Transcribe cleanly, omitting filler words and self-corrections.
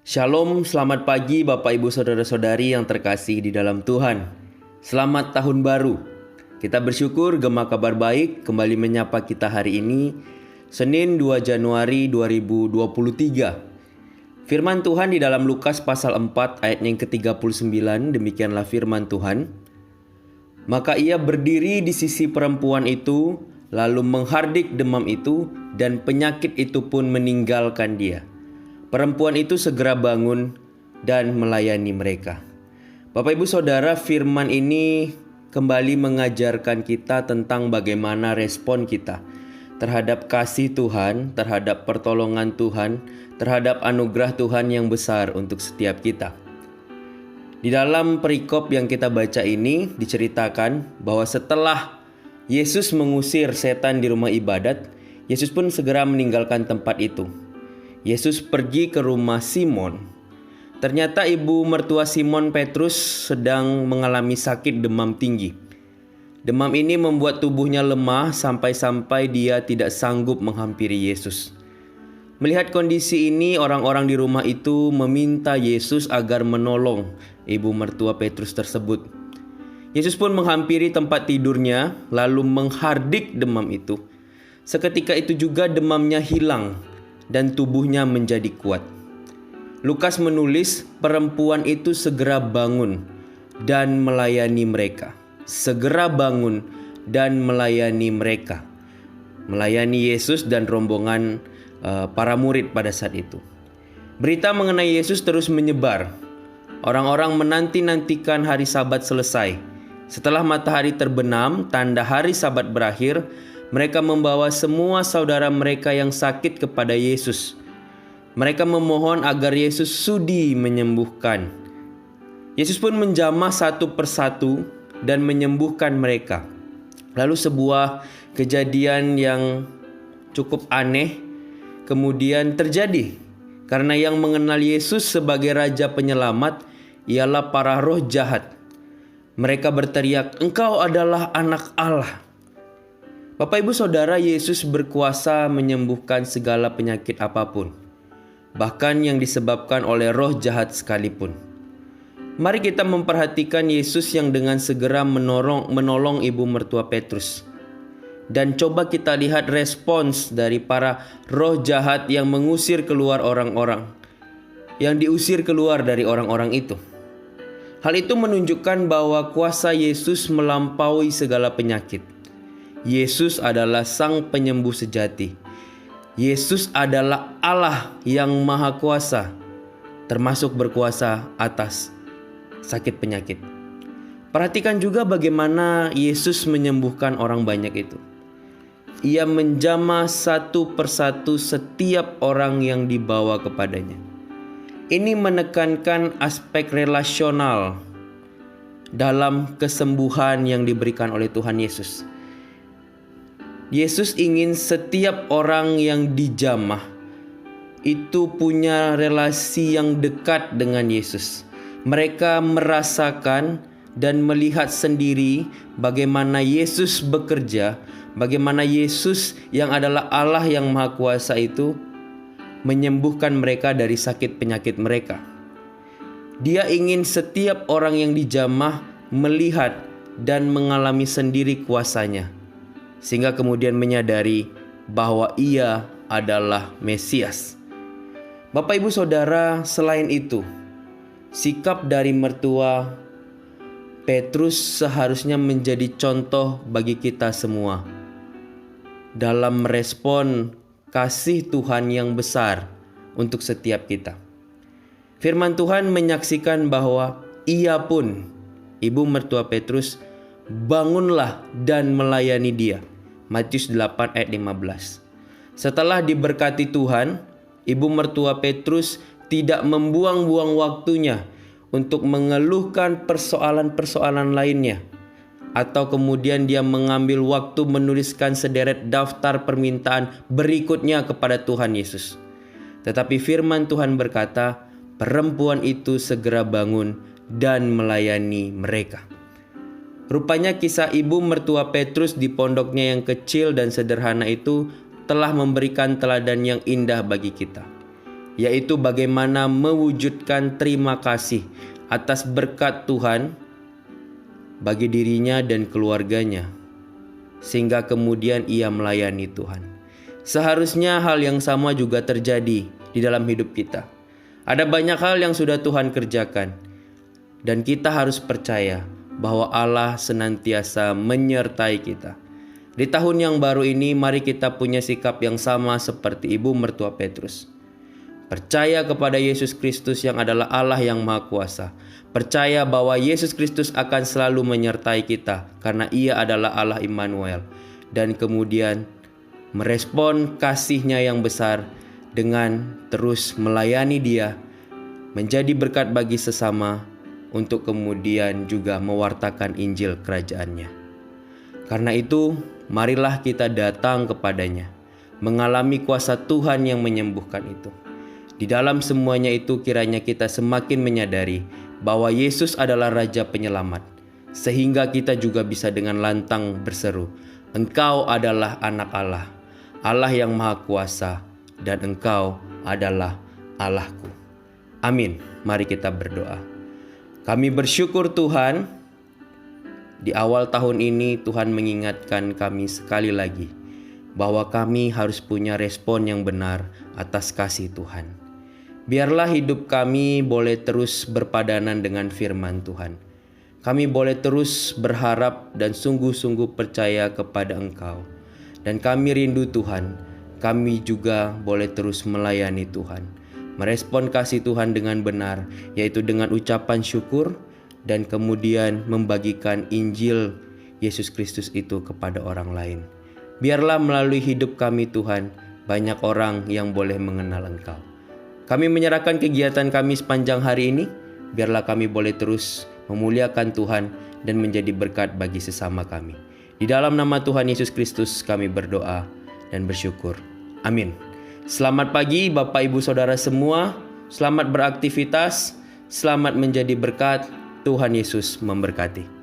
Shalom, selamat pagi Bapak Ibu Saudara-saudari yang terkasih di dalam Tuhan. Selamat tahun baru. Kita bersyukur Gema Kabar Baik kembali menyapa kita hari ini, Senin 2 Januari 2023. Firman Tuhan di dalam Lukas pasal 4 ayat yang ke-39, demikianlah firman Tuhan. Maka ia berdiri di sisi perempuan itu, lalu menghardik demam itu, dan penyakit itu pun meninggalkan dia. Perempuan itu segera bangun dan melayani mereka. Bapak Ibu Saudara, firman ini kembali mengajarkan kita tentang bagaimana respon kita terhadap kasih Tuhan, terhadap pertolongan Tuhan, terhadap anugerah Tuhan yang besar untuk setiap kita. Di dalam perikop yang kita baca ini diceritakan bahwa setelah Yesus mengusir setan di rumah ibadat, Yesus pun segera meninggalkan tempat itu. Yesus pergi ke rumah Simon. Ternyata ibu mertua Simon Petrus sedang mengalami sakit demam tinggi. Demam ini membuat tubuhnya lemah sampai-sampai dia tidak sanggup menghampiri Yesus. Melihat kondisi ini, orang-orang di rumah itu meminta Yesus agar menolong ibu mertua Petrus tersebut. Yesus pun menghampiri tempat tidurnya, lalu menghardik demam itu. Seketika itu juga demamnya hilang dan tubuhnya menjadi kuat. Lukas menulis, perempuan itu segera bangun dan melayani mereka. Segera bangun dan melayani mereka. Melayani Yesus dan rombongan para murid pada saat itu. Berita mengenai Yesus terus menyebar. Orang-orang menanti-nantikan hari Sabat selesai. Setelah matahari terbenam, tanda hari Sabat berakhir, mereka membawa semua saudara mereka yang sakit kepada Yesus. Mereka memohon agar Yesus sudi menyembuhkan. Yesus pun menjamah satu persatu dan menyembuhkan mereka. Lalu sebuah kejadian yang cukup aneh kemudian terjadi. Karena yang mengenal Yesus sebagai Raja Penyelamat ialah para roh jahat. Mereka berteriak, "Engkau adalah Anak Allah." Bapak Ibu Saudara, Yesus berkuasa menyembuhkan segala penyakit apapun, bahkan yang disebabkan oleh roh jahat sekalipun. Mari kita memperhatikan Yesus yang dengan segera menolong ibu mertua Petrus. Dan coba kita lihat respons dari para roh jahat yang mengusir keluar orang-orang, yang diusir keluar dari orang-orang itu. Hal itu menunjukkan bahwa kuasa Yesus melampaui segala penyakit. Yesus adalah Sang Penyembuh sejati. Yesus adalah Allah yang Maha Kuasa, termasuk berkuasa atas sakit penyakit. Perhatikan juga bagaimana Yesus menyembuhkan orang banyak itu. Ia menjamah satu persatu setiap orang yang dibawa kepadanya. Ini menekankan aspek relasional dalam kesembuhan yang diberikan oleh Tuhan Yesus. Yesus ingin setiap orang yang dijamah itu punya relasi yang dekat dengan Yesus. Mereka merasakan dan melihat sendiri bagaimana Yesus bekerja, bagaimana Yesus yang adalah Allah yang Maha Kuasa itu menyembuhkan mereka dari sakit penyakit mereka. Dia ingin setiap orang yang dijamah melihat dan mengalami sendiri kuasanya, sehingga kemudian menyadari bahwa ia adalah Mesias. Bapak Ibu Saudara, selain itu, sikap dari mertua Petrus seharusnya menjadi contoh bagi kita semua dalam merespon kasih Tuhan yang besar untuk setiap kita. Firman Tuhan menyaksikan bahwa ia pun, ibu mertua Petrus, bangunlah dan melayani dia. Matius 8 ayat 15. Setelah diberkati Tuhan, ibu mertua Petrus tidak membuang-buang waktunya untuk mengeluhkan persoalan-persoalan lainnya, atau kemudian dia mengambil waktu menuliskan sederet daftar permintaan berikutnya kepada Tuhan Yesus. Tetapi firman Tuhan berkata, perempuan itu segera bangun dan melayani mereka. Rupanya kisah ibu mertua Petrus di pondoknya yang kecil dan sederhana itu telah memberikan teladan yang indah bagi kita. yaitu bagaimana mewujudkan terima kasih atas berkat Tuhan bagi dirinya dan keluarganya, sehingga kemudian ia melayani Tuhan. Seharusnya hal yang sama juga terjadi di dalam hidup kita. Ada banyak hal yang sudah Tuhan kerjakan, dan kita harus percaya bahwa Allah senantiasa menyertai kita. Di tahun yang baru ini, mari kita punya sikap yang sama seperti ibu mertua Petrus. Percaya kepada Yesus Kristus yang adalah Allah yang Maha Kuasa. Percaya bahwa Yesus Kristus akan selalu menyertai kita karena Ia adalah Allah Immanuel. Dan kemudian merespon kasih-Nya yang besar dengan terus melayani Dia, menjadi berkat bagi sesama, untuk kemudian juga mewartakan Injil kerajaan-Nya. Karena itu, marilah kita datang kepadanya, mengalami kuasa Tuhan yang menyembuhkan itu. Di dalam semuanya itu kiranya kita semakin menyadari bahwa Yesus adalah Raja Penyelamat, sehingga kita juga bisa dengan lantang berseru, "Engkau adalah Anak Allah, Allah yang Maha Kuasa, dan Engkau adalah Allahku." Amin. Mari kita berdoa. Kami bersyukur Tuhan, di awal tahun ini Tuhan mengingatkan kami sekali lagi bahwa kami harus punya respon yang benar atas kasih Tuhan. Biarlah hidup kami boleh terus berpadanan dengan firman Tuhan. Kami boleh terus berharap dan sungguh-sungguh percaya kepada Engkau. Dan kami rindu Tuhan, kami juga boleh terus melayani Tuhan. Merespon kasih Tuhan dengan benar, yaitu dengan ucapan syukur dan kemudian membagikan Injil Yesus Kristus itu kepada orang lain. Biarlah melalui hidup kami Tuhan, banyak orang yang boleh mengenal Engkau. Kami menyerahkan kegiatan kami sepanjang hari ini, biarlah kami boleh terus memuliakan Tuhan dan menjadi berkat bagi sesama kami. Di dalam nama Tuhan Yesus Kristus kami berdoa dan bersyukur. Amin. Selamat pagi Bapak Ibu Saudara semua, selamat beraktivitas, selamat menjadi berkat. Tuhan Yesus memberkati.